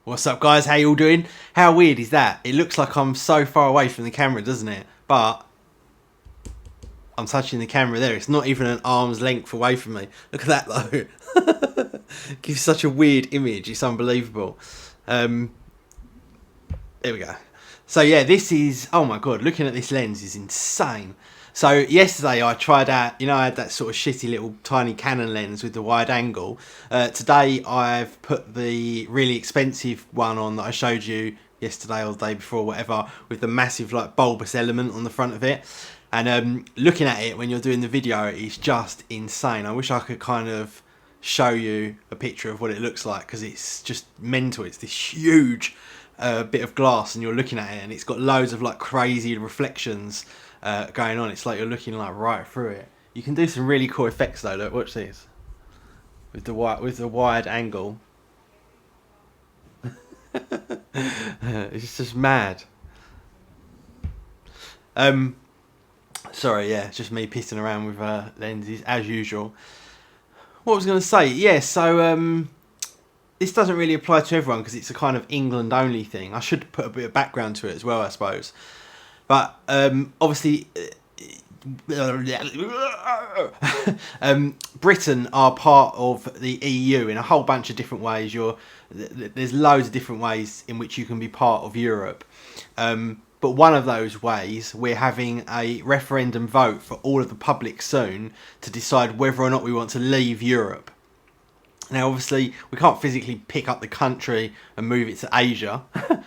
What's up, guys? How you all doing? How weird is that? It looks like I'm so far away from the camera, doesn't it? But I'm touching the camera there. It's not even an arm's length away from me. Look at that, though. Gives such a weird image. It's unbelievable. There we go. So yeah, this is, oh my god, looking at this lens is insane. So yesterday I tried out, I had that sort of shitty little tiny Canon lens with the wide angle. Today I've put the really expensive one on that I showed you yesterday or the day before, whatever, with the massive like bulbous element on the front of it. And looking at it when you're doing the video, it's just insane. I wish I could kind of show you a picture of what it looks like, because it's just mental. It's this huge bit of glass and you're looking at it and it's got loads of like crazy reflections going on. It's like you're looking like right through it. You can do some really cool effects though. Look, watch this with the wide angle. It's just mad. Sorry, yeah, it's just me pissing around with lenses as usual. What was I going to say? Yeah, so this doesn't really apply to everyone because it's a kind of England only thing. I should put a bit of background to it as well, I suppose. But obviously, Britain are part of the EU in a whole bunch of different ways. There's loads of different ways in which you can be part of Europe. But one of those ways, we're having a referendum vote for all of the public soon to decide whether or not we want to leave Europe. Now, obviously, we can't physically pick up the country and move it to Asia,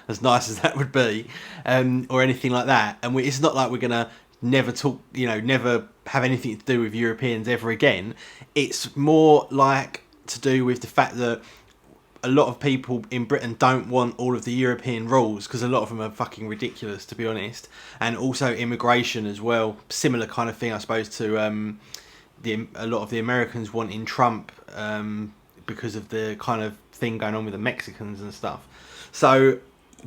as nice as that would be, or anything like that. And it's not like we're going to never talk, never have anything to do with Europeans ever again. It's more like to do with the fact that a lot of people in Britain don't want all of the European rules, because a lot of them are fucking ridiculous, to be honest. And also immigration as well. Similar kind of thing, I suppose, to a lot of the Americans wanting Trump, because of the kind of thing going on with the Mexicans and stuff. So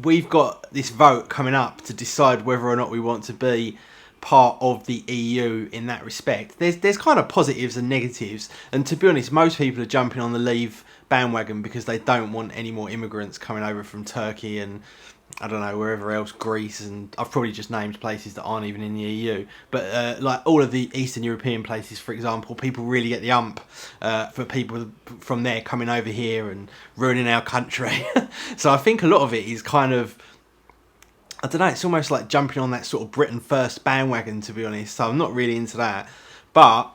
we've got this vote coming up to decide whether or not we want to be part of the EU in that respect. There's kind of positives and negatives, and to be honest, most people are jumping on the leave bandwagon because they don't want any more immigrants coming over from Turkey and I don't know, wherever else, Greece, and I've probably just named places that aren't even in the EU. But like all of the Eastern European places, for example, people really get the ump for people from there coming over here and ruining our country. So I think a lot of it is kind of, I don't know, it's almost like jumping on that sort of Britain first bandwagon, to be honest. So I'm not really into that. But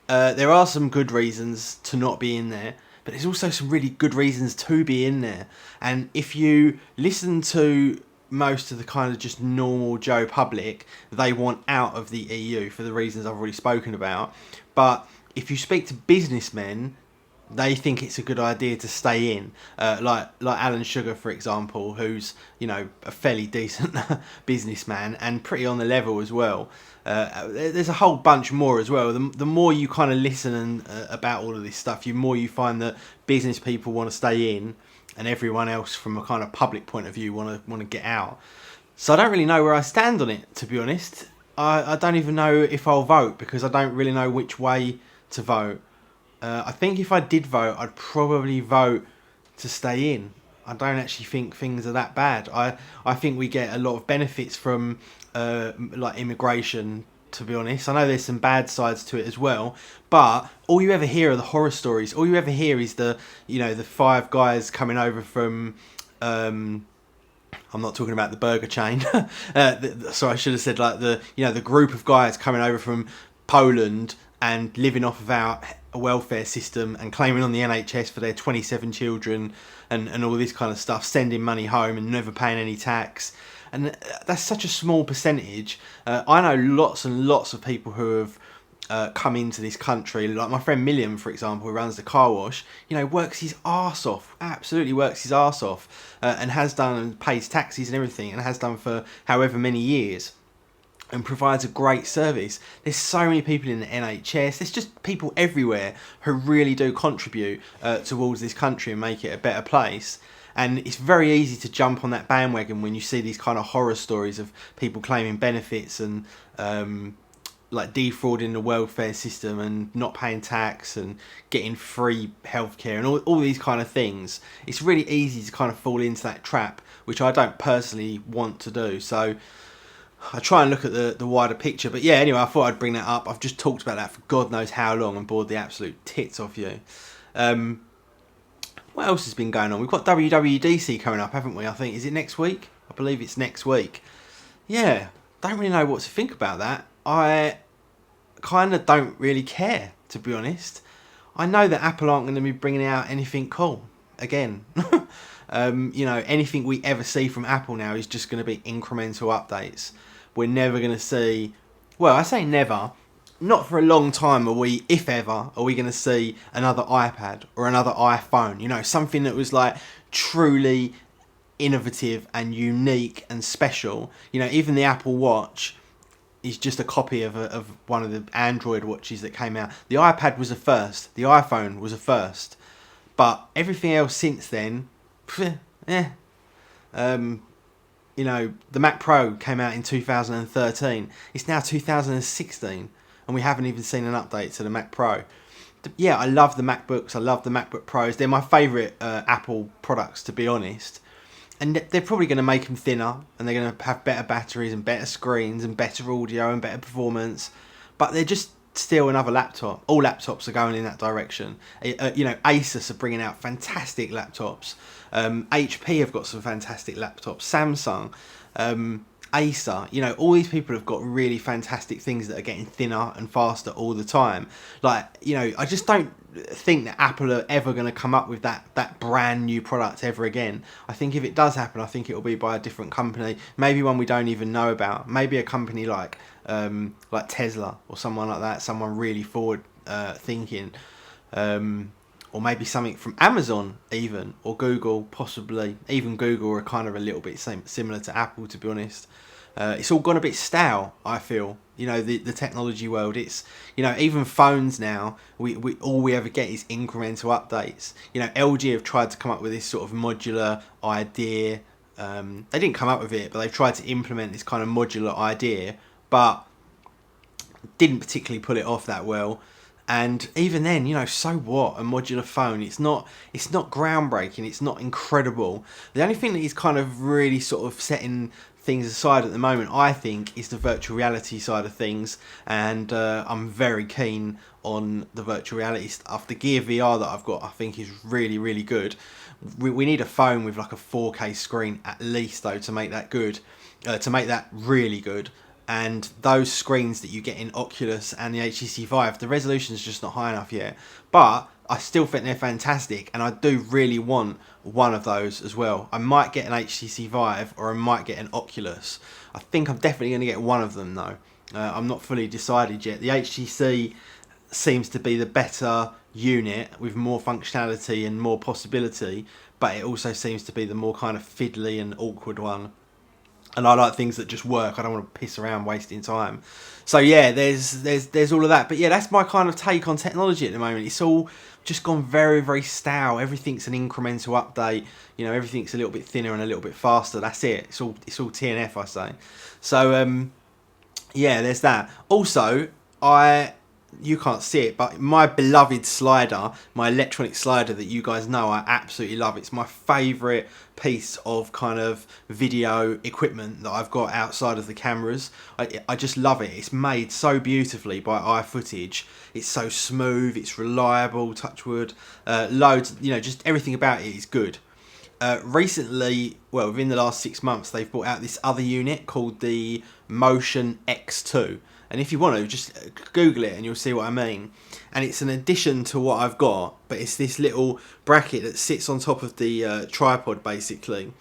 there are some good reasons to not be in there. But there's also some really good reasons to be in there. And if you listen to most of the kind of just normal Joe public, they want out of the EU for the reasons I've already spoken about. But if you speak to businessmen, they think it's a good idea to stay in. Like Alan Sugar, for example, who's, a fairly decent businessman and pretty on the level as well. There's a whole bunch more as well. The more you kind of listen about all of this stuff, the more you find that business people want to stay in, and everyone else from a kind of public point of view want to get out. So I don't really know where I stand on it, to be honest. I don't even know if I'll vote, because I don't really know which way to vote. I think if I did vote, I'd probably vote to stay in. I don't actually think things are that bad. I think we get a lot of benefits from like immigration, to be honest. I know there's some bad sides to it as well, but all you ever hear are the horror stories. All you ever hear is the 5 guys coming over from I'm not talking about the burger chain. Sorry, I should have said like the group of guys coming over from Poland and living off of our welfare system and claiming on the NHS for their 27 children and all this kind of stuff, sending money home and never paying any tax. And that's such a small percentage. I know lots and lots of people who have come into this country, like my friend Milliam, for example, who runs the car wash, works his arse off, absolutely works his arse off, and has done and pays taxes and everything, and has done for however many years, and provides a great service. There's so many people in the NHS. There's just people everywhere who really do contribute towards this country and make it a better place. And it's very easy to jump on that bandwagon when you see these kind of horror stories of people claiming benefits and like defrauding the welfare system and not paying tax and getting free healthcare and all these kind of things, it's really easy to kind of fall into that trap, which I don't personally want to do. So I try and look at the wider picture. But yeah, anyway, I thought I'd bring that up. I've just talked about that for God knows how long and bored the absolute tits off you. What else has been going on? We've got WWDC coming up, haven't we? I think, is it next week? I believe it's next week. Yeah, don't really know what to think about that. I kind of don't really care, to be honest. I know that Apple aren't going to be bringing out anything cool again. You know, anything we ever see from Apple now is just going to be incremental updates. We're never going to see, well, I say never, not for a long time are we, if ever, are we going to see another iPad or another iPhone, you know, something that was like truly innovative and unique and special. You know, even the Apple Watch is just a copy of one of the Android watches that came out. The iPad was a first, the iPhone was a first, but everything else since then, you know, the Mac Pro came out in 2013. It's now 2016, and we haven't even seen an update to the Mac Pro. Yeah, I love the MacBooks. I love the MacBook Pros. They're my favourite Apple products, to be honest. And they're probably going to make them thinner, and they're going to have better batteries and better screens and better audio and better performance. But they're just still another laptop. All laptops are going in that direction. You know, Asus are bringing out fantastic laptops. HP have got some fantastic laptops. Samsung, Acer, you know, all these people have got really fantastic things that are getting thinner and faster all the time. Like, you know, I just don't think that Apple are ever going to come up with that brand new product ever again. I think if it does happen, I think it will be by a different company, maybe one we don't even know about, maybe a company like Tesla or someone like that, someone really forward thinking, or maybe something from Amazon even, or Google possibly. Even Google are kind of a little bit similar to Apple, to be honest. It's all gone a bit stale, I feel. You know, the technology world, it's, you know, even phones now, we all we ever get is incremental updates. You know, LG have tried to come up with this sort of modular idea. They didn't come up with it, but they've tried to implement this kind of modular idea, but didn't particularly pull it off that well. And even then, you know, so what? A modular phone, it's not groundbreaking, it's not incredible. The only thing that is kind of really sort of setting things aside at the moment, I think, is the virtual reality side of things. And I'm very keen on the virtual reality stuff. The Gear VR that I've got, I think, is really, really good. We need a phone with like a 4K screen at least, though, to make that good, to make that really good. And those screens that you get in Oculus and the HTC Vive, the resolution is just not high enough yet. But I still think they're fantastic, and I do really want one of those as well. I might get an HTC Vive, or I might get an Oculus. I think I'm definitely going to get one of them, though. I'm not fully decided yet. The HTC seems to be the better unit with more functionality and more possibility, but it also seems to be the more kind of fiddly and awkward one. And I like things that just work. I don't want to piss around wasting time. So yeah, there's all of that. But yeah, that's my kind of take on technology at the moment. It's all just gone very, very stale. Everything's an incremental update. You know, everything's a little bit thinner and a little bit faster. That's it. It's all TNF, I say. So yeah, there's that. Also, you can't see it, but my beloved slider, my electronic slider that you guys know I absolutely love. It's my favourite piece of kind of video equipment that I've got outside of the cameras. I just love it. It's made so beautifully by iFootage. It's so smooth, it's reliable, touch wood, loads, you know, just everything about it is good. Recently, well, within the last 6 months, they've brought out this other unit called the Motion X2. And if you want to, just Google it and you'll see what I mean. And it's an addition to what I've got, but it's this little bracket that sits on top of the tripod, basically.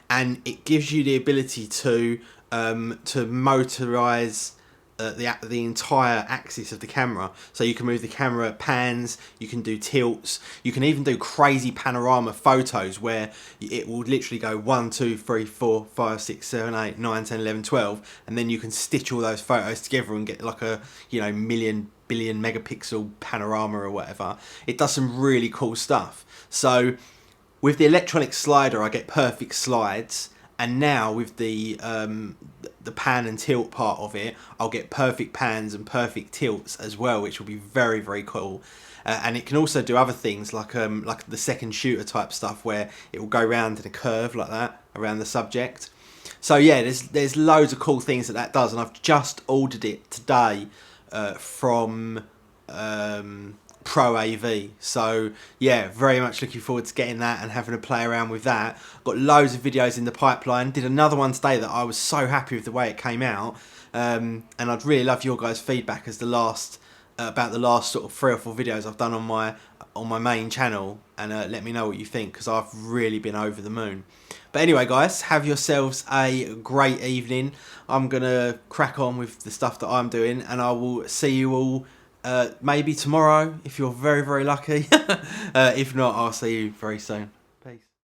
And it gives you the ability to motorize the entire axis of the camera. So you can move the camera pans, you can do tilts, you can even do crazy panorama photos where it will literally go 1, 2, 3, 4, 5, 6, 7, 8, 9, 10, 11, 12, and then you can stitch all those photos together and get like a, you know, million billion megapixel panorama or whatever. It does some really cool stuff. So with the electronic slider, I get perfect slides. And now with the the pan and tilt part of it, I'll get perfect pans and perfect tilts as well, which will be very, very cool. And it can also do other things like the second shooter type stuff where it will go round in a curve like that around the subject. So yeah, there's loads of cool things that does, and I've just ordered it today from Pro AV. So yeah, very much looking forward to getting that and having a play around with that. Got loads of videos in the pipeline. Did another one today that I was so happy with the way it came out, and I'd really love your guys' feedback as about the last sort of 3 or 4 videos I've done on my main channel, and let me know what you think, because I've really been over the moon. But anyway, guys, have yourselves a great evening. I'm gonna crack on with the stuff that I'm doing, and I will see you all maybe tomorrow if you're very, very lucky. If not, I'll see you very soon.